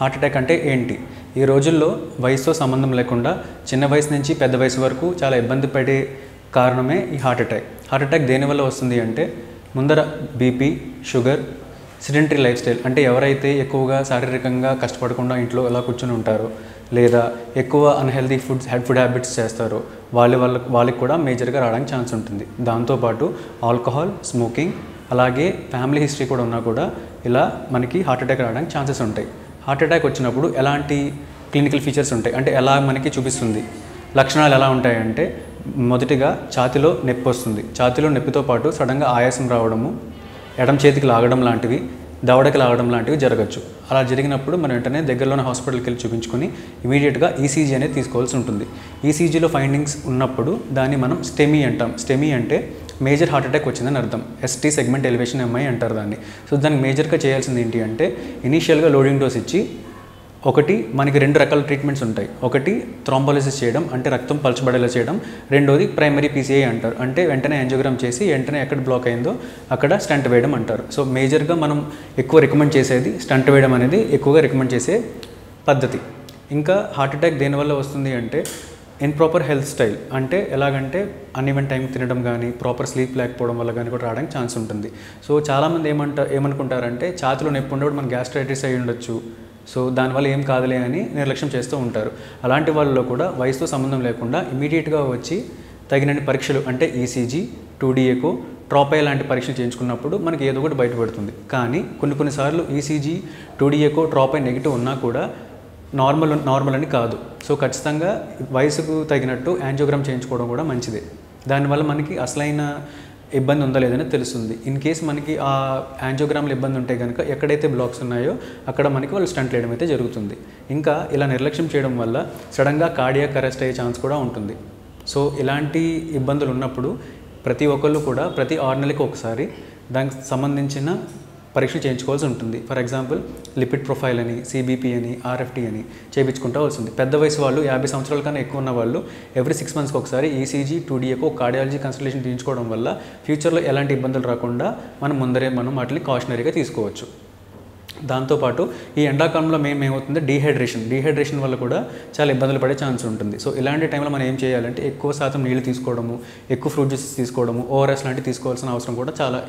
Heart attack అంటే ఏంటి? ఈ రోజుల్లో వయసుతో సంబంధం లేకుండా చిన్న వయసు నుంచి పెద్ద వయసు వరకు చాలా ఇబ్బంది పడే కారణమే ఈ హార్ట్ అటాక్. హార్ట్ అటాక్ దేనివల్ల వస్తుంది అంటే ముందర BP, sugar, sedentary life style అంటే ఎవరైతే ఎక్కువగా శారీరకంగా కష్టపడకుండా ఇంట్లో ఎలా కూర్చొని ఉంటారో లేదా ఎక్కువ అన్హెల్దీ ఫుడ్ హ్యాబిట్స్ చేస్తారో వాళ్ళకి కూడా మేజర్గా రావడానికి ఛాన్స్ ఉంటుంది. దాంతోపాటు ఆల్కహాల్, స్మోకింగ్, అలాగే ఫ్యామిలీ హిస్టరీ కూడా ఉన్నా కూడా ఇలా మనకి హార్ట్ అటాక్ రావడానికి ఛాన్సెస్ ఉంటాయి. హార్ట్ అటాక్ వచ్చినప్పుడు ఎలాంటి క్లినికల్ ఫీచర్స్ ఉంటాయి అంటే ఎలా మనకి చూపిస్తుంది, లక్షణాలు ఎలా ఉంటాయంటే మొదటిగా ఛాతీలో నొప్పి వస్తుంది. ఛాతీలో నొప్పితో పాటు సడన్గా ఆయాసం రావడము, ఎడమ చేతికి లాగడం లాంటివి, దవడకి లాగడం లాంటివి జరగచ్చు. అలా జరిగినప్పుడు మనం వెంటనే దగ్గరలోనే హాస్పిటల్కి వెళ్ళి చూపించుకొని ఇమీడియట్గా ఈసీజీ అనేది తీసుకోవాల్సి ఉంటుంది. ఈసీజీలో ఫైండింగ్స్ ఉన్నప్పుడు దాన్ని మనం స్టెమీ అంటాం. స్టెమీ అంటే మేజర్ హార్ట్ అటాక్ వచ్చిందని అర్థం. ఎస్టీ సెగ్మెంట్ ఎలివేషన్ ఎంఐ అంటారు దాన్ని. సో దానికి మేజర్గా చేయాల్సింది ఏంటి అంటే ఇనీషియల్గా లోడింగ్ డోస్ ఇచ్చి మనకి 2 రకాల ట్రీట్మెంట్స్ ఉంటాయి. ఒకటి థ్రాంబోలిసిస్ చేయడం అంటే రక్తం పలచబడేలా చేయడం, రెండోది ప్రైమరీ పీసీఐ అంటారు అంటే వెంటనే యాంజియోగ్రామ్ చేసి వెంటనే ఎక్కడ బ్లాక్ అయిందో అక్కడ స్టంట్ వేయడం అంటారు. సో మేజర్గా మనం ఎక్కువ రికమెండ్ చేసేది స్టంట్ వేయడం అనేది ఎక్కువగా రికమెండ్ చేసే పద్ధతి. ఇంకా హార్ట్ అటాక్ దేనివల్ల వస్తుంది అంటే ఇన్ప్రాపర్ హెల్త్ స్టైల్ అంటే ఎలాగంటే అన్ఈవెన్ టైం తినడం కానీ, ప్రాపర్ స్లీప్ లేకపోవడం వల్ల కానీ కూడా రావడానికి ఛాన్స్ ఉంటుంది. సో చాలామంది ఏమనుకుంటారంటే ఛాతీలో నొప్పి ఉండేప్పుడు మన గ్యాస్ట్రైటిస్ అయి ఉండొచ్చు, సో దానివల్ల ఏం కాదులే అని నిర్లక్ష్యం చేస్తూ ఉంటారు. అలాంటి వాళ్ళలో కూడా వయసుతో సంబంధం లేకుండా ఇమీడియట్గా వచ్చి తగినన్ని పరీక్షలు అంటే ఈసీజీ, 2D ఎకో, ట్రాపై లాంటి పరీక్షలు చేయించుకున్నప్పుడు మనకి ఏదో ఒకటి బయటపడుతుంది. కానీ కొన్నిసార్లు ఈసీజీ, 2D ఎకో, ట్రాపై నెగిటివ్ ఉన్నా కూడా నార్మల్ అని కాదు. సో ఖచ్చితంగా వయసుకు తగినట్టు యాంజియోగ్రామ్ చేయించుకోవడం కూడా మంచిదే. దానివల్ల మనకి అసలైన ఇబ్బంది ఉందా లేదని తెలుస్తుంది. ఇన్ కేస్ మనకి ఆ యాంజియోగ్రామ్లో ఇబ్బంది ఉంటే కనుక ఎక్కడైతే బ్లాక్స్ ఉన్నాయో అక్కడ మనకి వాళ్ళు స్టంట్ వేయడం అయితే జరుగుతుంది. ఇంకా ఇలా నిర్లక్ష్యం చేయడం వల్ల సడన్గా కార్డియాక్ అరెస్ట్ అయ్యే ఛాన్స్ కూడా ఉంటుంది. సో ఇలాంటి ఇబ్బందులు ఉన్నప్పుడు ప్రతి ఒక్కళ్ళు కూడా ప్రతి 6 నెలలకు ఒకసారి దానికి సంబంధించిన పరీక్షలు చేయించుకోవాల్సి ఉంటుంది. ఫర్ ఎగ్జాంపుల్ లిపిడ్ ప్రొఫైల్ అని, సిబిపి అని, ఆర్ఎఫ్టీ అని చేయించుకుంటూ వస్తుంది. పెద్ద వయసు వాళ్ళు 50 సంవత్సరాల కన్నా ఎక్కువ ఉన్న వాళ్ళు ఎవ్రీ 6 మంత్స్కి ఒకసారి ECG, 2D echo, cardiology consultation తీయించుకోవడం వల్ల ఫ్యూచర్లో ఎలాంటి ఇబ్బందులు రాకుండా మనం వాటిని కాషనరీగా తీసుకోవచ్చు. దాంతోపాటు ఈ ఎండాకాలంలో ఏమవుతుంది డీహైడ్రేషన్ వల్ల కూడా చాలా ఇబ్బందులు పడే ఛాన్స్ ఉంటుంది. సో ఇలాంటి టైంలో మనం ఏం చేయాలంటే ఎక్కువ శాతం నీళ్ళు తీసుకోవడము, ఎక్కువ ఫ్రూట్ జ్యూసెస్ తీసుకోవడము, ఓఆర్ఎస్ లాంటివి తీసుకోవాల్సిన అవసరం కూడా చాలా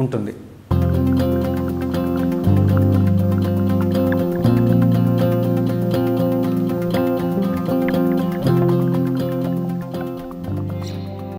ఉంటుంది.